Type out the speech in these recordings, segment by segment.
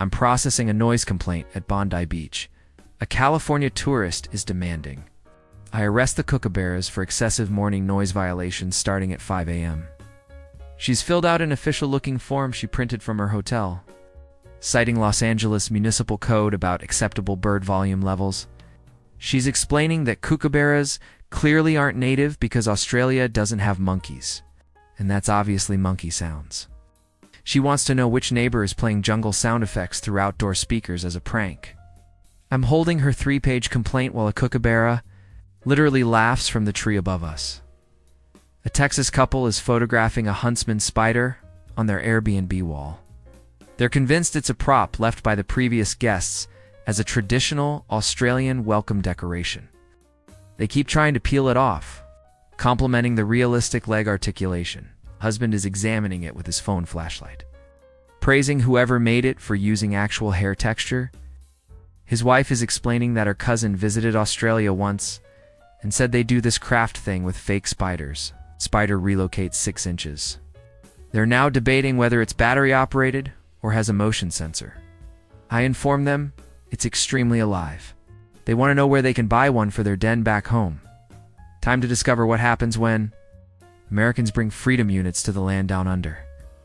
I'm processing a noise complaint at Bondi Beach. A California tourist is demanding. I arrest the kookaburras for excessive morning noise violations starting at 5 a.m. She's filled out an official-looking form she printed from her hotel, citing Los Angeles Municipal Code about acceptable bird volume levels. She's explaining that kookaburras clearly aren't native because Australia doesn't have monkeys, and that's obviously monkey sounds. She wants to know which neighbor is playing jungle sound effects through outdoor speakers as a prank. I'm holding her 3-page complaint while a kookaburra literally laughs from the tree above us. A Texas couple is photographing a huntsman spider on their Airbnb wall. They're convinced it's a prop left by the previous guests as a traditional Australian welcome decoration. They keep trying to peel it off, complimenting the realistic leg articulation. Husband is examining it with his phone flashlight, praising whoever made it for using actual hair texture. His wife is explaining that her cousin visited Australia once and said they do this craft thing with fake spiders. Spider relocates 6 inches. They're now debating whether it's battery operated or has a motion sensor. I inform them it's extremely alive. They want to know where they can buy one for their den back home. Time to discover what happens when Americans bring freedom units to the land down under.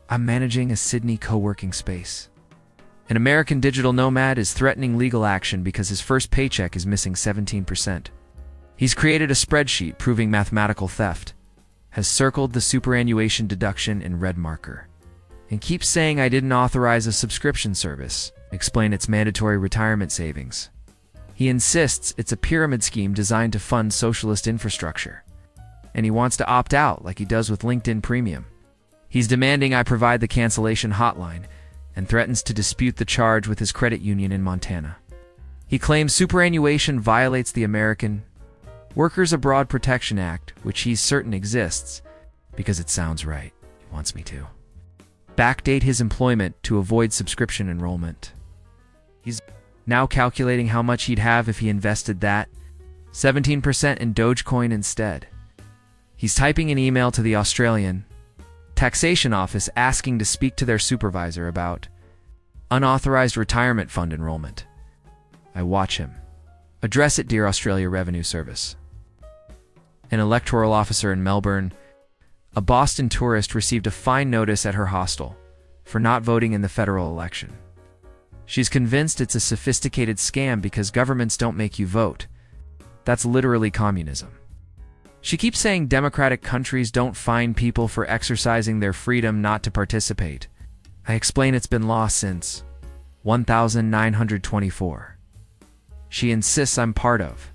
I'm managing a Sydney co-working space. An American digital nomad is threatening legal action because his first paycheck is missing 17%. He's created a spreadsheet proving mathematical theft, has circled the superannuation deduction in red marker, and keeps saying I didn't authorize a subscription service, explain it's mandatory retirement savings. He insists it's a pyramid scheme designed to fund socialist infrastructure, and he wants to opt out like he does with LinkedIn Premium. He's demanding I provide the cancellation hotline and threatens to dispute the charge with his credit union in Montana. He claims superannuation violates the American Workers Abroad Protection Act, which he's certain exists, because it sounds right. He wants me to backdate his employment to avoid subscription enrollment. He's now calculating how much he'd have if he invested that 17% in Dogecoin instead. He's typing an email to the Australian taxation office asking to speak to their supervisor about unauthorized retirement fund enrollment. I watch him. Address it, Dear Australia Revenue Service. An electoral officer in Melbourne, a Boston tourist received a fine notice at her hostel for not voting in the federal election. She's convinced it's a sophisticated scam because governments don't make you vote. That's literally communism. She keeps saying democratic countries don't fine people for exercising their freedom not to participate. I explain it's been law since 1924. She insists I'm part of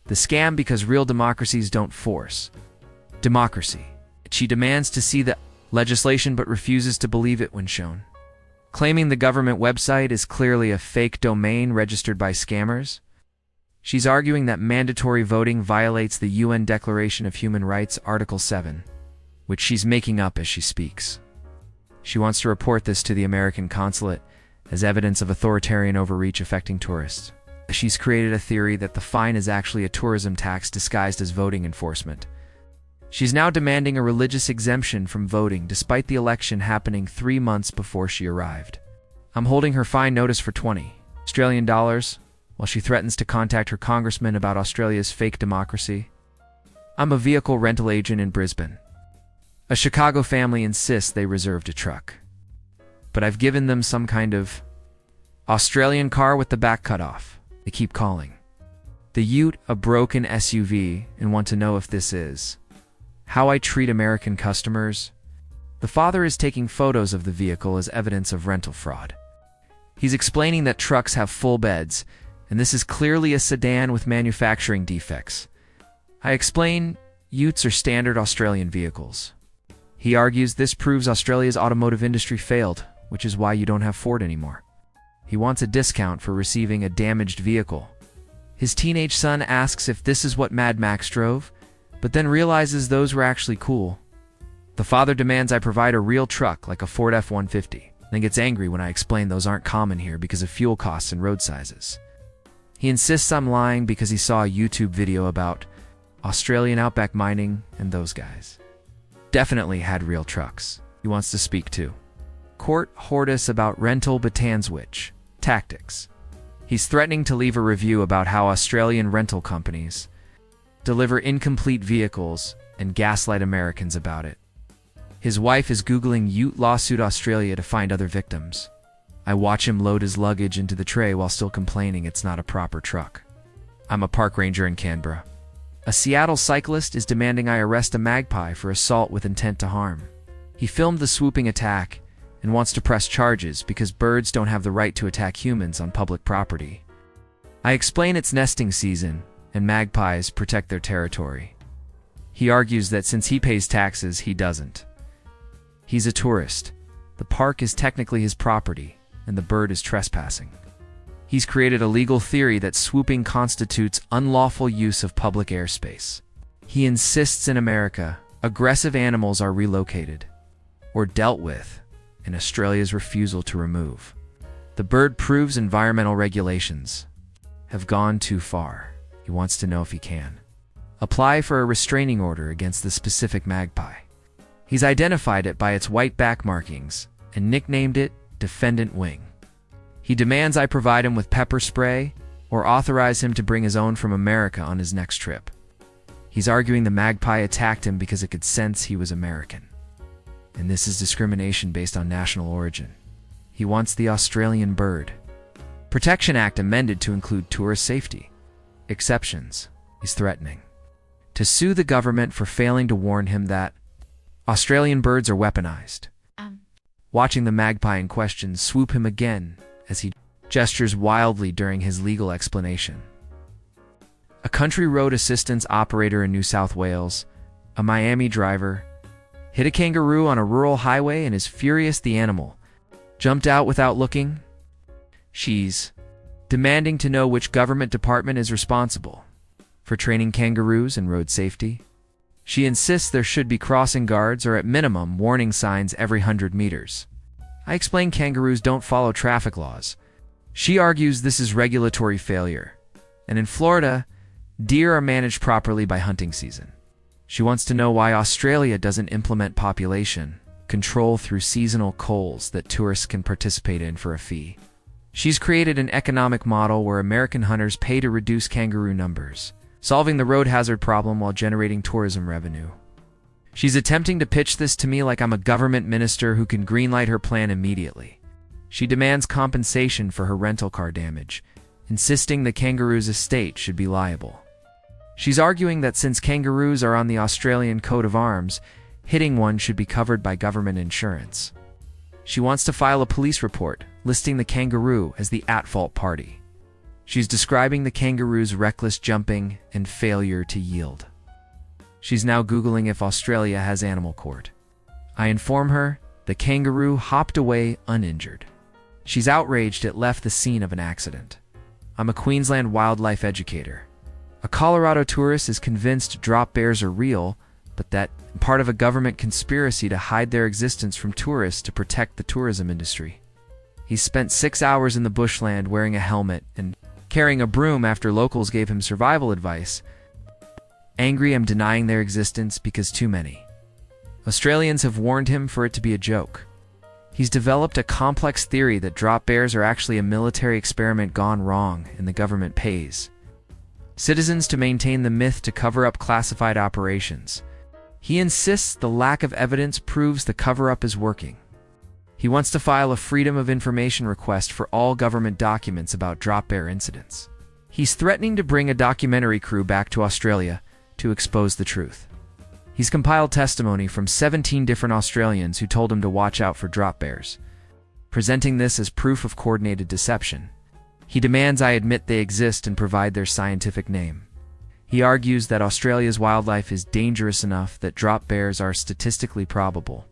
the scam because real democracies don't force democracy. She demands to see the legislation but refuses to believe it when shown, claiming the government website is clearly a fake domain registered by scammers. She's arguing that mandatory voting violates the UN Declaration of Human Rights, Article 7, which she's making up as she speaks. She wants to report this to the American consulate as evidence of authoritarian overreach affecting tourists. She's created a theory that the fine is actually a tourism tax disguised as voting enforcement. She's now demanding a religious exemption from voting despite the election happening 3 months before she arrived. I'm holding her fine notice for $20 while she threatens to contact her congressman about Australia's fake democracy. I'm a vehicle rental agent in Brisbane. A Chicago family insists they reserved a truck, but I've given them some kind of Australian car with the back cut off. They keep calling the Ute a broken SUV and want to know if this is how I treat American customers. The father is taking photos of the vehicle as evidence of rental fraud. He's explaining that trucks have full beds, and this is clearly a sedan with manufacturing defects. I explain Utes are standard Australian vehicles. He argues this proves Australia's automotive industry failed, which is why you don't have Ford anymore. He wants a discount for receiving a damaged vehicle. His teenage son asks if this is what Mad Max drove, but then realizes those were actually cool. The father demands I provide a real truck like a Ford F-150, then gets angry when I explain those aren't common here because of fuel costs and road sizes. He insists I'm lying because he saw a YouTube video about Australian outback mining and those guys definitely had real trucks. He wants to speak to Court Hortus about rental Batanzwich. Tactics. He's threatening to leave a review about how Australian rental companies deliver incomplete vehicles and gaslight Americans about it. His wife is Googling Ute lawsuit Australia to find other victims. I watch him load his luggage into the tray while still complaining it's not a proper truck. I'm a park ranger in Canberra. A Seattle cyclist is demanding I arrest a magpie for assault with intent to harm. He filmed the swooping attack and wants to press charges because birds don't have the right to attack humans on public property. I explain it's nesting season and magpies protect their territory. He argues that since he pays taxes, he doesn't. He's a tourist. The park is technically his property, and the bird is trespassing. He's created a legal theory that swooping constitutes unlawful use of public airspace. He insists in America, aggressive animals are relocated or dealt with, and Australia's refusal to remove. The bird proves environmental regulations have gone too far. He wants to know if he can apply for a restraining order against the specific magpie. He's identified it by its white back markings and nicknamed it Defendant Wing. He demands I provide him with pepper spray or authorize him to bring his own from America on his next trip. He's arguing the magpie attacked him because it could sense he was American. And this is discrimination based on national origin. He wants the Australian Bird Protection Act amended to include tourist safety exceptions. He's threatening to sue the government for failing to warn him that Australian birds are weaponized. Watching the magpie in question swoop him again as he gestures wildly during his legal explanation. A country road assistance operator in New South Wales, a Miami driver, hit a kangaroo on a rural highway and is furious the animal jumped out without looking. She's demanding to know which government department is responsible for training kangaroos in road safety. She insists there should be crossing guards or at minimum warning signs every 100 meters. I explain kangaroos don't follow traffic laws. She argues this is regulatory failure. And in Florida, deer are managed properly by hunting season. She wants to know why Australia doesn't implement population control through seasonal culls that tourists can participate in for a fee. She's created an economic model where American hunters pay to reduce kangaroo numbers, solving the road hazard problem while generating tourism revenue. She's attempting to pitch this to me like I'm a government minister who can greenlight her plan immediately. She demands compensation for her rental car damage, insisting the kangaroo's estate should be liable. She's arguing that since kangaroos are on the Australian coat of arms, hitting one should be covered by government insurance. She wants to file a police report, listing the kangaroo as the at-fault party. She's describing the kangaroo's reckless jumping and failure to yield. She's now Googling if Australia has animal court. I inform her the kangaroo hopped away uninjured. She's outraged it left the scene of an accident. I'm a Queensland wildlife educator. A Colorado tourist is convinced drop bears are real, but that part of a government conspiracy to hide their existence from tourists to protect the tourism industry. He spent 6 hours in the bushland wearing a helmet and carrying a broom after locals gave him survival advice. Angry, I'm denying their existence because too many Australians have warned him for it to be a joke. He's developed a complex theory that drop bears are actually a military experiment gone wrong and the government pays citizens to maintain the myth to cover up classified operations. He insists the lack of evidence proves the cover-up is working. He wants to file a Freedom of Information request for all government documents about drop bear incidents. He's threatening to bring a documentary crew back to Australia to expose the truth. He's compiled testimony from 17 different Australians who told him to watch out for drop bears, presenting this as proof of coordinated deception. He demands I admit they exist and provide their scientific name. He argues that Australia's wildlife is dangerous enough that drop bears are statistically probable.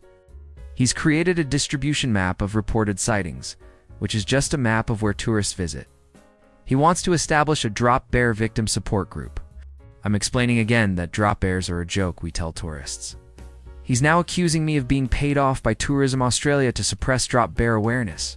He's created a distribution map of reported sightings, which is just a map of where tourists visit. He wants to establish a drop bear victim support group. I'm explaining again that drop bears are a joke we tell tourists. He's now accusing me of being paid off by Tourism Australia to suppress drop bear awareness.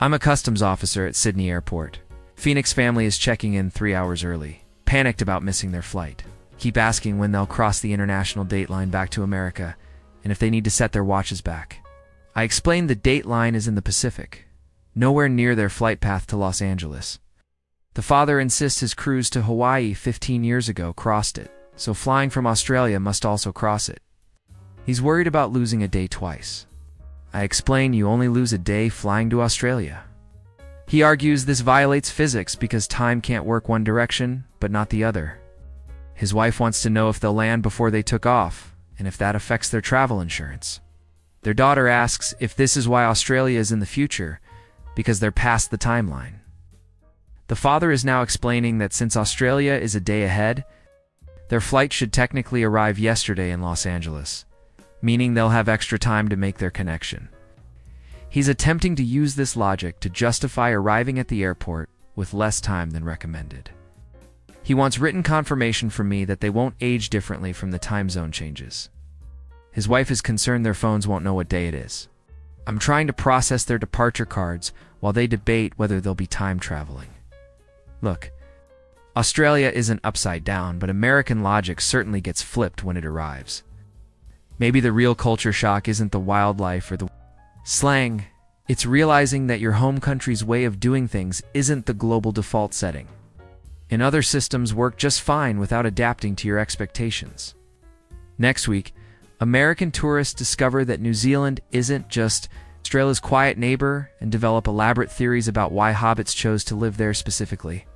I'm a customs officer at Sydney Airport. Phoenix family is checking in 3 hours early, panicked about missing their flight. Keep asking when they'll cross the international date line back to America, and if they need to set their watches back. I explain the date line is in the Pacific, nowhere near their flight path to Los Angeles. The father insists his cruise to Hawaii 15 years ago crossed it, so flying from Australia must also cross it. He's worried about losing a day twice. I explain you only lose a day flying to Australia. He argues this violates physics because time can't work one direction, but not the other. His wife wants to know if they'll land before they took off, and if that affects their travel insurance. Their daughter asks if this is why Australia is in the future, because they're past the timeline. The father is now explaining that since Australia is a day ahead, their flight should technically arrive yesterday in Los Angeles, meaning they'll have extra time to make their connection. He's attempting to use this logic to justify arriving at the airport with less time than recommended. He wants written confirmation from me that they won't age differently from the time zone changes. His wife is concerned their phones won't know what day it is. I'm trying to process their departure cards while they debate whether they'll be time traveling. Look, Australia isn't upside down, but American logic certainly gets flipped when it arrives. Maybe the real culture shock isn't the wildlife or the slang. It's realizing that your home country's way of doing things isn't the global default setting. And other systems work just fine without adapting to your expectations. Next week, American tourists discover that New Zealand isn't just Australia's quiet neighbor and develop elaborate theories about why hobbits chose to live there specifically.